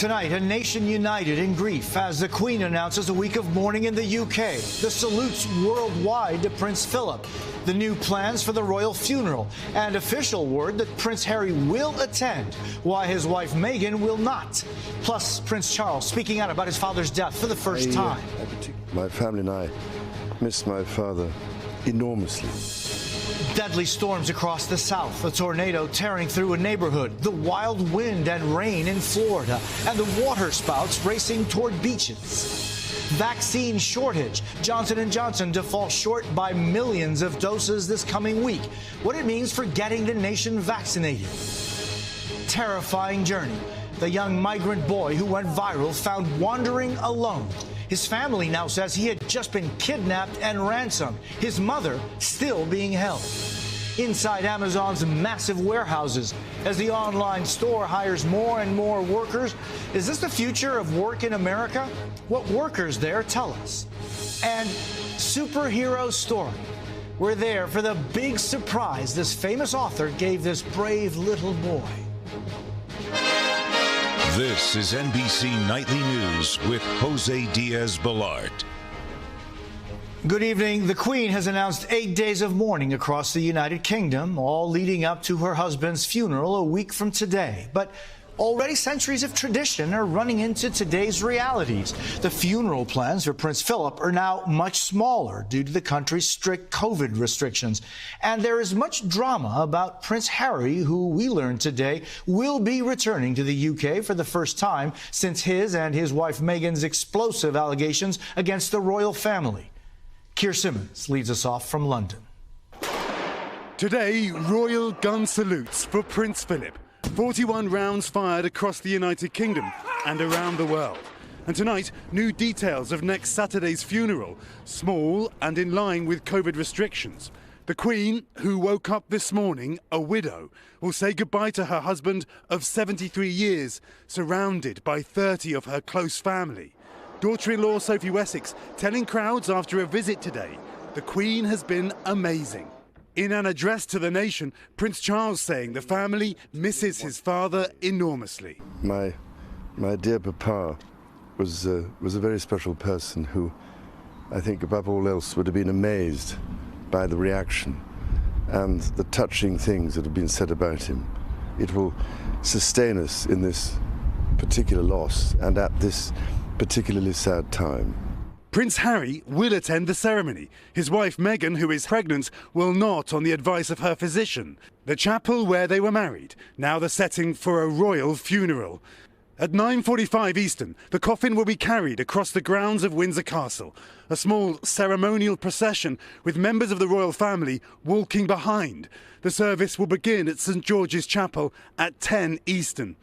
Tonight, a nation united in grief as the Queen announces a week of mourning in the UK. The salutes worldwide to Prince Philip. The new plans for the royal funeral. And official word that Prince Harry will attend, why his wife Meghan will not. Plus, Prince Charles speaking out about his father's death for the first time. My family and I miss my father enormously. Deadly storms across the south, a tornado tearing through a neighborhood, the wild wind and rain in Florida, and the water spouts racing toward beaches. Vaccine shortage. Johnson & Johnson to fall short by millions of doses this coming week. What it means for getting the nation vaccinated. Terrifying journey. The young migrant boy who went viral found wandering alone. His family now says he had just been kidnapped and ransomed. His mother still being held. Inside Amazon's massive warehouses as the online store hires more and more workers. Is this the future of work in America? What workers there tell us. And superhero story. We're there for the big surprise this famous author gave this brave little boy. This is NBC Nightly News with Jose Diaz-Balart. Good evening. The Queen has announced 8 days of mourning across the United Kingdom, all leading up to her husband's funeral a week from today. But already centuries of tradition are running into today's realities. The funeral plans for Prince Philip are now much smaller due to the country's strict COVID restrictions. And there is much drama about Prince Harry, who we learned today will be returning to the UK for the first time since his and his wife Meghan's explosive allegations against the royal family. Keir Simmons leads us off from London. Today, royal gun salutes for Prince Philip. 41 rounds fired across the United Kingdom and around the world. And tonight, new details of next Saturday's funeral, small and in line with COVID restrictions. The Queen, who woke up this morning a widow, will say goodbye to her husband of 73 years, surrounded by 30 of her close family. Daughter-in-law Sophie Wessex telling crowds after a visit today, the Queen has been amazing. In an address to the nation, Prince Charles saying the family misses his father enormously. My dear papa was a very special person who, I think above all else, would have been amazed by the reaction and the touching things that have been said about him. It will sustain us in this particular loss and at this particularly sad time. Prince Harry will attend the ceremony. His wife Meghan, who is pregnant, will not on the advice of her physician. The chapel where they were married, now the setting for a royal funeral. At 9:45 Eastern, the coffin will be carried across the grounds of Windsor Castle. A small ceremonial procession with members of the royal family walking behind. The service will begin at St George's Chapel at 10 Eastern.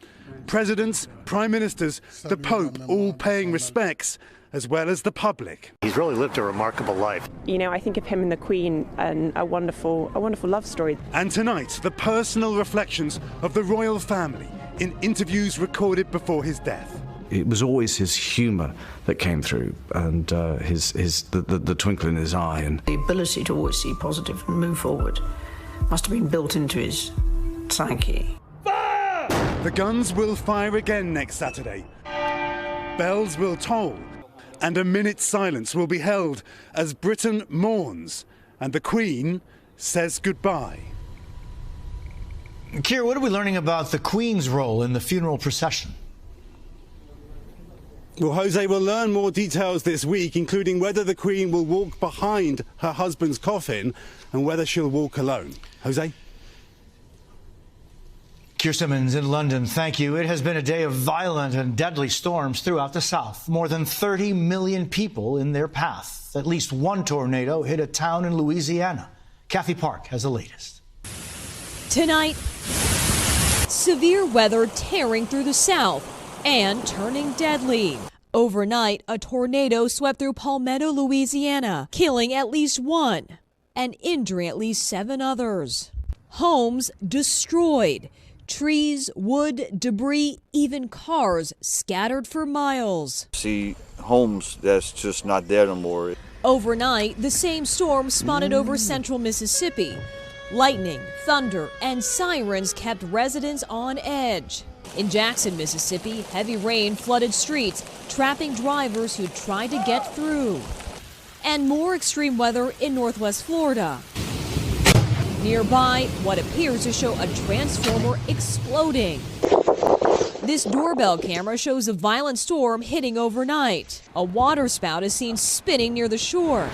Presidents, prime ministers, the Pope all paying respects, as well as the public. He's really lived a remarkable life. You know, I think of him and the Queen and a wonderful love story. And tonight, the personal reflections of the royal family in interviews recorded before his death. It was always his humour that came through, and the twinkle in his eye. And the ability to always see positive and move forward must have been built into his psyche. Fire! The guns will fire again next Saturday. Bells will toll. And a minute's silence will be held as Britain mourns and the Queen says goodbye. Keir, what are we learning about the Queen's role in the funeral procession? Well, Jose, we'll learn more details this week, including whether the Queen will walk behind her husband's coffin and whether she'll walk alone. Jose? Keir Simmons in London, thank you. It has been a day of violent and deadly storms throughout the South. More than 30 million people in their path. At least one tornado hit a town in Louisiana. Kathy Park has the latest. Tonight, severe weather tearing through the South and turning deadly. Overnight, a tornado swept through Palmetto, Louisiana, killing at least one and injuring at least 7 others. Homes destroyed. Trees, wood, debris, even cars scattered for miles. See homes that's just not there no more. Overnight, the same storm spotted over central Mississippi. Lightning, thunder, and sirens kept residents on edge. In Jackson, Mississippi, heavy rain flooded streets, trapping drivers who tried to get through. And more extreme weather in northwest Florida. Nearby, what appears to show a transformer exploding. This doorbell camera shows a violent storm hitting overnight. A water spout is seen spinning near the shore.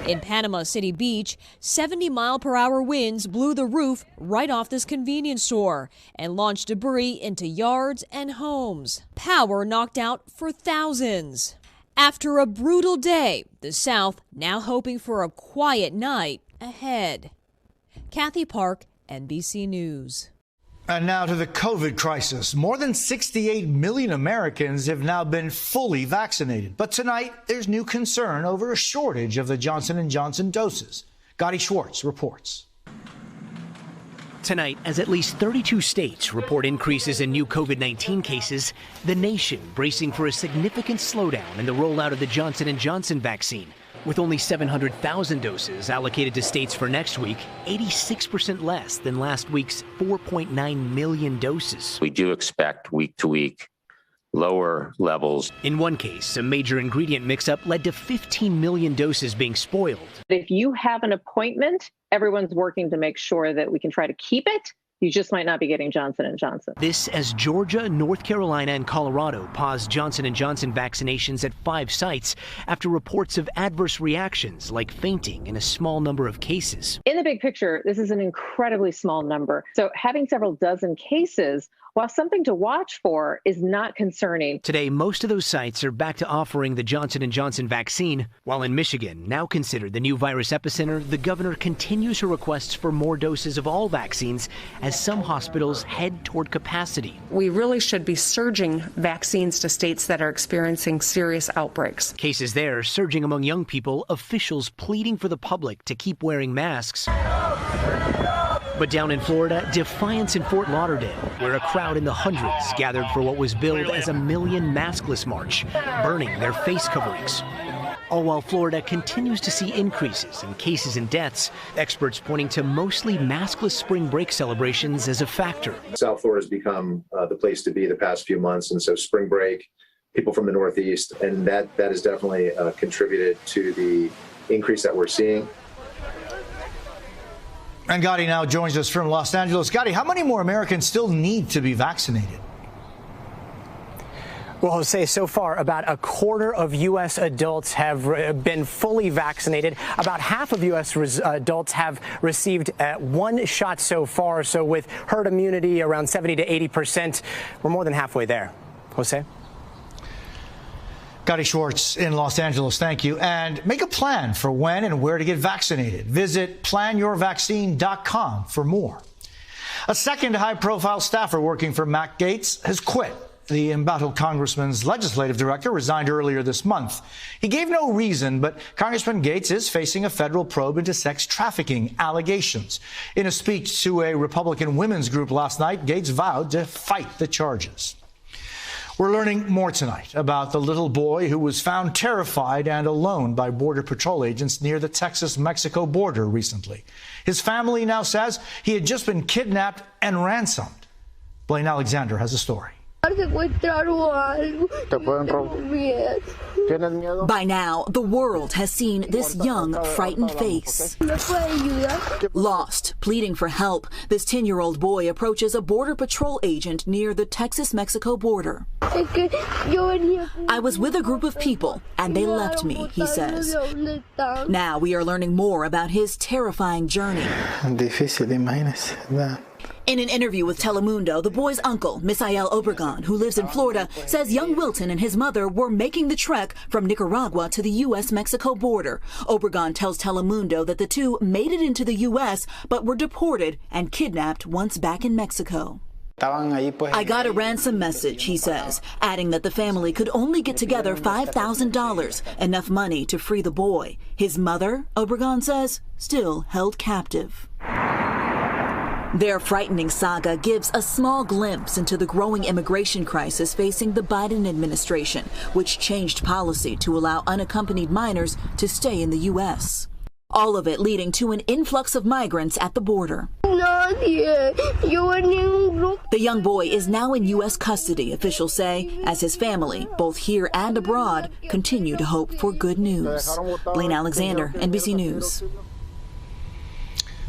In Panama City Beach, 70-mile-per-hour winds blew the roof right off this convenience store and launched debris into yards and homes. Power knocked out for thousands. After a brutal day, the South now hoping for a quiet night ahead. Kathy Park, NBC News. And now to the COVID crisis. More than 68 million Americans have now been fully vaccinated. But tonight, there's new concern over a shortage of the Johnson & Johnson doses. Gotti Schwartz reports. Tonight, as at least 32 states report increases in new COVID-19 cases, the nation bracing for a significant slowdown in the rollout of the Johnson & Johnson vaccine. With only 700,000 doses allocated to states for next week, 86% less than last week's 4.9 million doses. We do expect week to week lower levels. In one case, a major ingredient mix-up led to 15 million doses being spoiled. If you have an appointment, everyone's working to make sure that we can try to keep it. You just might not be getting Johnson & Johnson. This as Georgia, North Carolina, and Colorado paused Johnson & Johnson vaccinations at 5 sites after reports of adverse reactions like fainting in a small number of cases. In the big picture, this is an incredibly small number. So having several dozen cases, while something to watch for, is not concerning. Today, most of those sites are back to offering the Johnson & Johnson vaccine. While in Michigan, now considered the new virus epicenter, the governor continues her requests for more doses of all vaccines as some hospitals head toward capacity. We really should be surging vaccines to states that are experiencing serious outbreaks. Cases there surging among young people, officials pleading for the public to keep wearing masks. But down in Florida, defiance in Fort Lauderdale, where a crowd in the hundreds gathered for what was billed as a million maskless march, burning their face coverings. All while Florida continues to see increases in cases and deaths, experts pointing to mostly maskless spring break celebrations as a factor. South Florida has become the place to be the past few months, and so spring break, people from the Northeast, and that has definitely contributed to the increase that we're seeing. And Gotti now joins us from Los Angeles. Gotti, how many more Americans still need to be vaccinated? Well, Jose, so far, about a quarter of U.S. adults have been fully vaccinated. About half of U.S. adults have received one shot so far. So with herd immunity around 70 to 80%, we're more than halfway there. Jose? Gotti Schwartz in Los Angeles, thank you. And make a plan for when and where to get vaccinated. Visit planyourvaccine.com for more. A second high-profile staffer working for Matt Gaetz has quit. The embattled congressman's legislative director resigned earlier this month. He gave no reason, but Congressman Gaetz is facing a federal probe into sex trafficking allegations. In a speech to a Republican women's group last night, Gaetz vowed to fight the charges. We're learning more tonight about the little boy who was found terrified and alone by Border Patrol agents near the Texas-Mexico border recently. His family now says he had just been kidnapped and ransomed. Blaine Alexander has a story. By now, the world has seen this young, frightened face. Lost, pleading for help, this 10-year-old boy approaches a Border Patrol agent near the Texas-Mexico border. I was with a group of people, and they left me, he says. Now we are learning more about his terrifying journey. In an interview with Telemundo, the boy's uncle, Misael Obregon, who lives in Florida, says young Wilton and his mother were making the trek from Nicaragua to the U.S.-Mexico border. Obregon tells Telemundo that the two made it into the U.S., but were deported and kidnapped once back in Mexico. I got a ransom message, he says, adding that the family could only get together $5,000, enough money to free the boy. His mother, Obregon says, still held captive. Their frightening saga gives a small glimpse into the growing immigration crisis facing the Biden administration, which changed policy to allow unaccompanied minors to stay in the U.S. All of it leading to an influx of migrants at the border. The young boy is now in U.S. custody, officials say, as his family, both here and abroad, continue to hope for good news. Blaine Alexander, NBC News.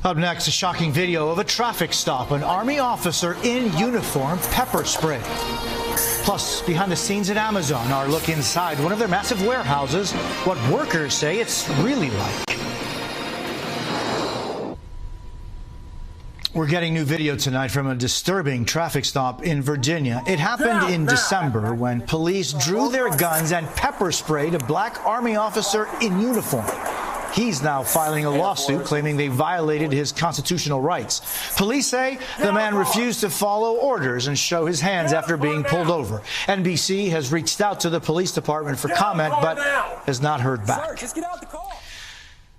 Up next, a shocking video of a traffic stop. An Army officer in uniform pepper spray. Plus, behind the scenes at Amazon, our look inside one of their massive warehouses, what workers say it's really like. We're getting new video tonight from a disturbing traffic stop in Virginia. It happened in December when police drew their guns and pepper sprayed a black Army officer in uniform. He's now filing a lawsuit claiming they violated his constitutional rights. Police say the man refused to follow orders and show his hands after being pulled over. NBC has reached out to the police department for comment, but has not heard back.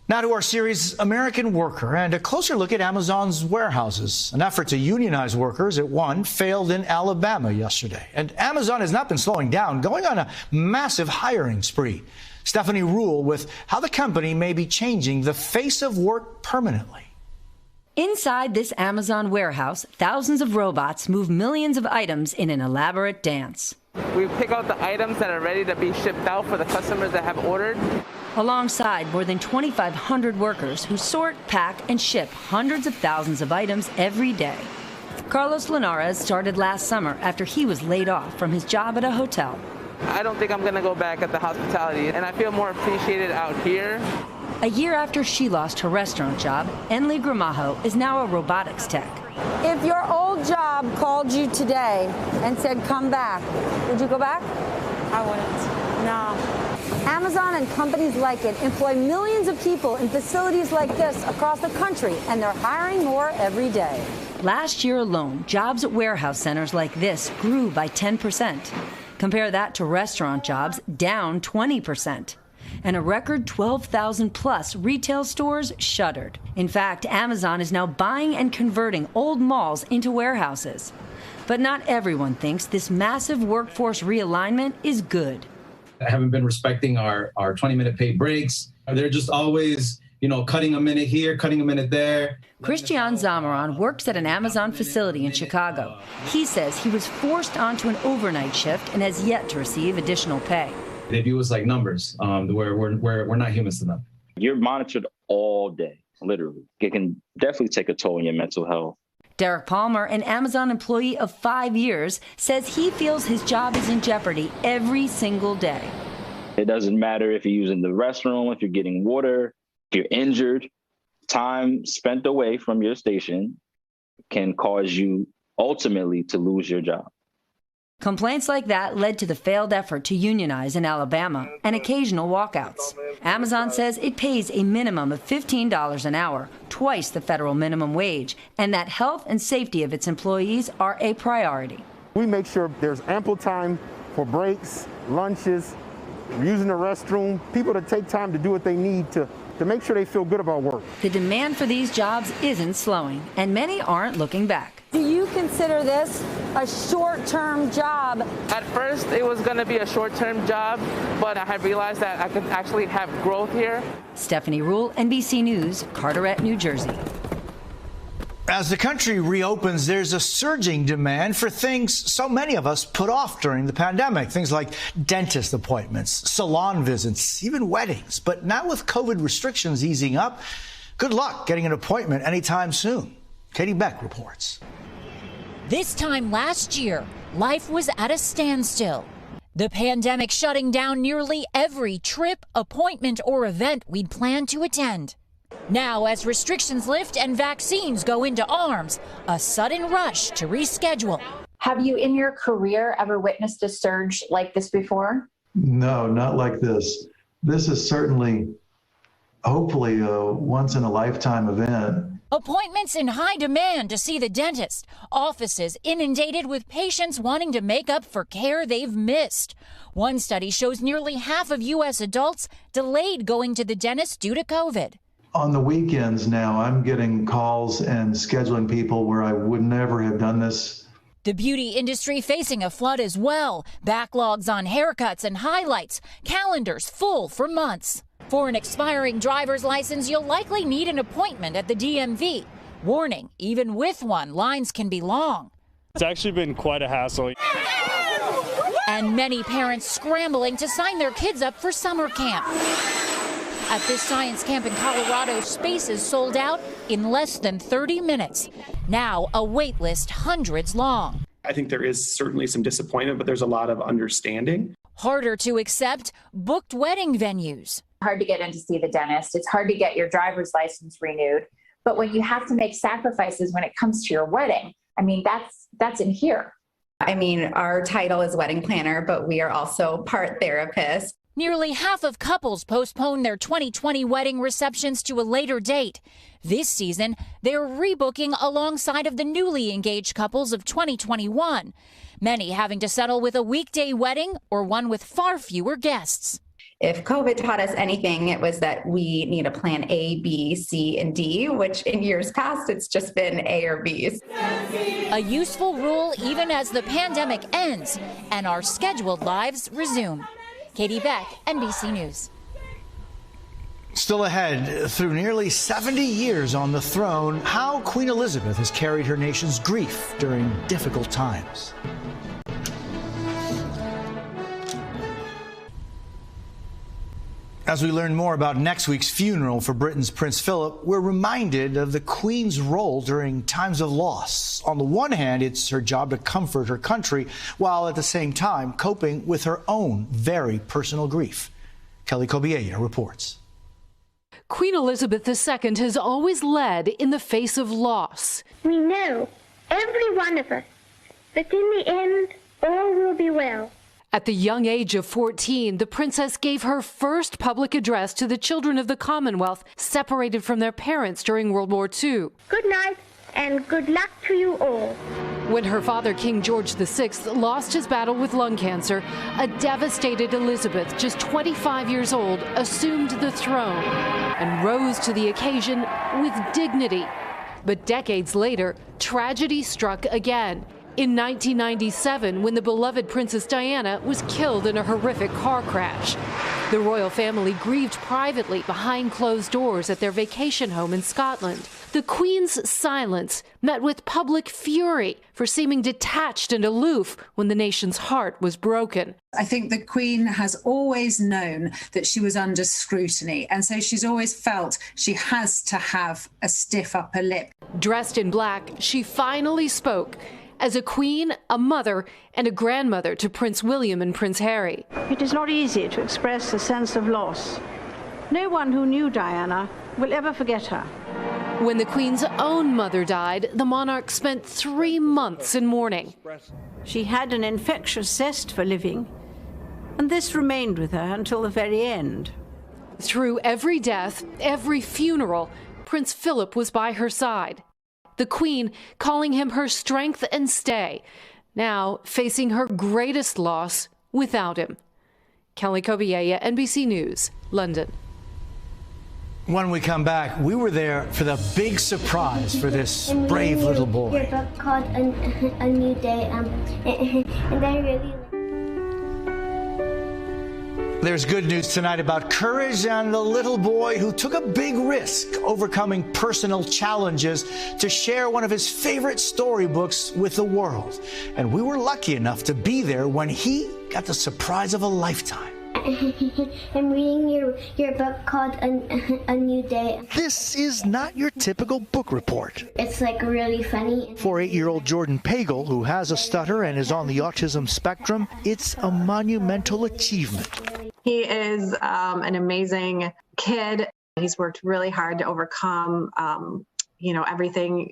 Now to our series, American Worker, and a closer look at Amazon's warehouses. An effort to unionize workers at one failed in Alabama yesterday. And Amazon has not been slowing down, going on a massive hiring spree. Stephanie Rule with how the company may be changing the face of work permanently. Inside this Amazon warehouse, thousands of robots move millions of items in an elaborate dance. We pick out the items that are ready to be shipped out for the customers that have ordered. Alongside more than 2,500 workers who sort, pack, and ship hundreds of thousands of items every day. Carlos Linares started last summer after he was laid off from his job at a hotel. I don't think I'm going to go back at the hospitality, and I feel more appreciated out here. A year after she lost her restaurant job, Enli Gramajo is now a robotics tech. If your old job called you today and said, come back, would you go back? I wouldn't. No. Amazon and companies like it employ millions of people in facilities like this across the country, and they're hiring more every day. Last year alone, jobs at warehouse centers like this grew by 10%. Compare that to restaurant jobs, down 20%. And a record 12,000 plus retail stores shuttered. In fact, Amazon is now buying and converting old malls into warehouses. But not everyone thinks this massive workforce realignment is good. I haven't been respecting our 20-minute paid breaks. They're just always, cutting a minute here, cutting a minute there. Christian Zamaran works at an Amazon facility in Chicago. He says he was forced onto an overnight shift and has yet to receive additional pay. They view us like numbers, where we're not humans to them. You're monitored all day, literally. It can definitely take a toll on your mental health. Derek Palmer, an Amazon employee of 5 years, says he feels his job is in jeopardy every single day. It doesn't matter if you're using the restroom, if you're getting water, if you're injured. Time spent away from your station can cause you ultimately to lose your job. Complaints like that led to the failed effort to unionize in Alabama and occasional walkouts. Amazon says it pays a minimum of $15 an hour, twice the federal minimum wage, and that health and safety of its employees are a priority. We make sure there's ample time for breaks, lunches, using the restroom, people to take time to do what they need to make sure they feel good about work. The demand for these jobs isn't slowing, and many aren't looking back. Do you consider this a short-term job? At first, it was going to be a short-term job, but I have realized that I could actually have growth here. Stephanie Rule, NBC News, Carteret, New Jersey. As the country reopens, there's a surging demand for things so many of us put off during the pandemic. Things like dentist appointments, salon visits, even weddings. But now with COVID restrictions easing up, good luck getting an appointment anytime soon. Katie Beck reports. This time last year, life was at a standstill. The pandemic shutting down nearly every trip, appointment, or event we'd planned to attend. Now, as restrictions lift and vaccines go into arms, a sudden rush to reschedule. Have you in your career ever witnessed a surge like this before? No, not like this. This is certainly, hopefully, a once-in-a-lifetime event. Appointments in high demand to see the dentist. Offices inundated with patients wanting to make up for care they've missed. One study shows nearly half of U.S. adults delayed going to the dentist due to COVID. On the weekends now, I'm getting calls and scheduling people where I would never have done this. The beauty industry facing a flood as well. Backlogs on haircuts and highlights. Calendars full for months. For an expiring driver's license, you'll likely need an appointment at the DMV. Warning, even with one, lines can be long. It's actually been quite a hassle. And many parents scrambling to sign their kids up for summer camp. At this science camp in Colorado, spaces sold out in less than 30 minutes. Now a wait list hundreds long. I think there is certainly some disappointment, but there's a lot of understanding. Harder to accept, booked wedding venues. Hard to get in to see the dentist. It's hard to get your driver's license renewed. But when you have to make sacrifices when it comes to your wedding, I mean, that's in here. I mean, our title is wedding planner, but we are also part therapist. Nearly half of couples postponed their 2020 wedding receptions to a later date. This season, they're rebooking alongside of the newly engaged couples of 2021, many having to settle with a weekday wedding or one with far fewer guests. If COVID taught us anything, it was that we need a plan A, B, C, and D, which in years past, it's just been A or B's. A useful rule even as the pandemic ends and our scheduled lives resume. Katie Beck, NBC News. Still ahead, through nearly 70 years on the throne, how Queen Elizabeth has carried her nation's grief during difficult times. As we learn more about next week's funeral for Britain's Prince Philip, we're reminded of the Queen's role during times of loss. On the one hand, it's her job to comfort her country, while at the same time coping with her own very personal grief. Kelly Kobiella reports. Queen Elizabeth II has always led in the face of loss. We know, every one of us, that in the end, all will be well. At the young age of 14, the princess gave her first public address to the children of the Commonwealth separated from their parents during World War II. Good night and good luck to you all. When her father, King George VI, lost his battle with lung cancer, a devastated Elizabeth, just 25 years old, assumed the throne and rose to the occasion with dignity. But decades later, tragedy struck again. In 1997, when the beloved Princess Diana was killed in a horrific car crash. The royal family grieved privately behind closed doors at their vacation home in Scotland. The Queen's silence met with public fury for seeming detached and aloof when the nation's heart was broken. I think the Queen has always known that she was under scrutiny, and so she's always felt she has to have a stiff upper lip. Dressed in black, she finally spoke. As a queen, a mother, and a grandmother to Prince William and Prince Harry. It is not easy to express a sense of loss. No one who knew Diana will ever forget her. When the Queen's own mother died, the monarch spent 3 months in mourning. She had an infectious zest for living, and this remained with her until the very end. Through every death, every funeral, Prince Philip was by her side. The Queen calling him her strength and stay, now facing her greatest loss without him. Kelly Kobiella, NBC News, London. When we come back, we were there for the big surprise for this brave little boy. Your book called A New Day, and I really... There's good news tonight about courage and the little boy who took a big risk overcoming personal challenges to share one of his favorite storybooks with the world. And we were lucky enough to be there when he got the surprise of a lifetime. I'm reading your book called A New Day. This is not your typical book report. It's like really funny. For 8-year-old Jordan Pagel, who has a stutter and is on the autism spectrum, it's a monumental achievement. He is an amazing kid. He's worked really hard to overcome everything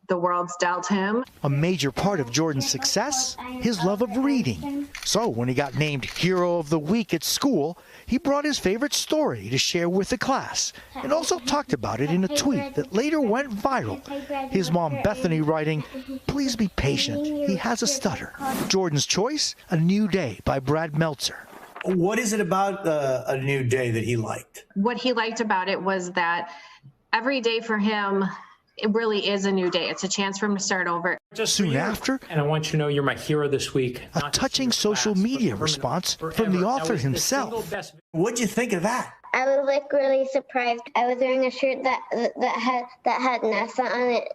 the world's dealt him. A major part of Jordan's success, his love of reading. So when he got named Hero of the Week at school, he brought his favorite story to share with the class and also talked about it in a tweet that later went viral. His mom, Bethany, writing, "Please be patient. He has a stutter." Jordan's choice, A New Day by Brad Meltzer. What is it about A New Day that he liked? What he liked about it was that every day for him, it really is a new day. It's a chance for him to start over. Soon after, and I want you to know you're my hero this week. A touching social media response from the author himself. What'd you think of that? I was like really surprised. I was wearing a shirt that had NASA on it,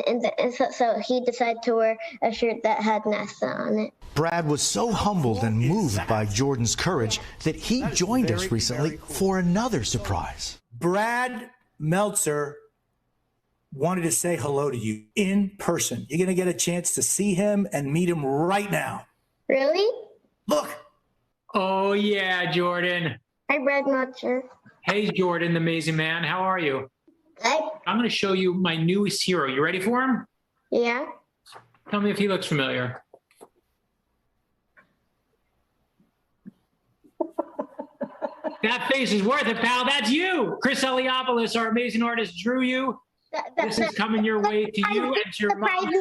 and so he decided to wear a shirt that had NASA on it. Brad was so humbled and moved by Jordan's courage that he joined us recently for another surprise. Brad Meltzer wanted to say hello to you in person. You're going to get a chance to see him and meet him right now. Really? Look. Oh, yeah, Jordan. Hi, Brad Meltzer. Hey, Jordan, the amazing man. How are you? Good. I'm going to show you my newest hero. You ready for him? Yeah. Tell me if he looks familiar. That face is worth it, pal. That's you. Chris Eliopoulos, our amazing artist, drew you. This is coming your way to you and to your mom.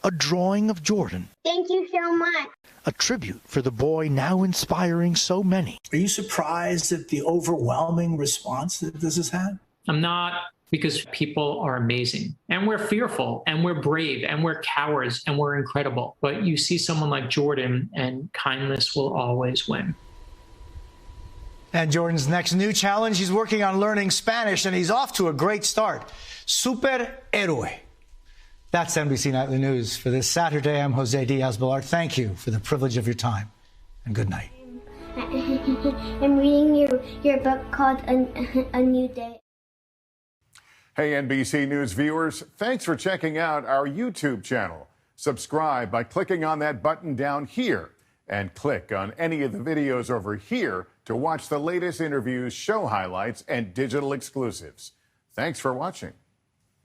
A drawing of Jordan. Thank you so much. A tribute for the boy now inspiring so many. Are you surprised at the overwhelming response that this has had? I'm not, because people are amazing. And we're fearful, and we're brave, and we're cowards, and we're incredible. But you see someone like Jordan, and kindness will always win. And Jordan's next new challenge, he's working on learning Spanish, and he's off to a great start. Superhéroe. That's NBC Nightly News for this Saturday. I'm Jose Diaz-Balart. Thank you for the privilege of your time, and good night. I'm reading your book called A New Day. Hey, NBC News viewers, thanks for checking out our YouTube channel. Subscribe by clicking on that button down here, and click on any of the videos over here to watch the latest interviews, show highlights, and digital exclusives. Thanks for watching.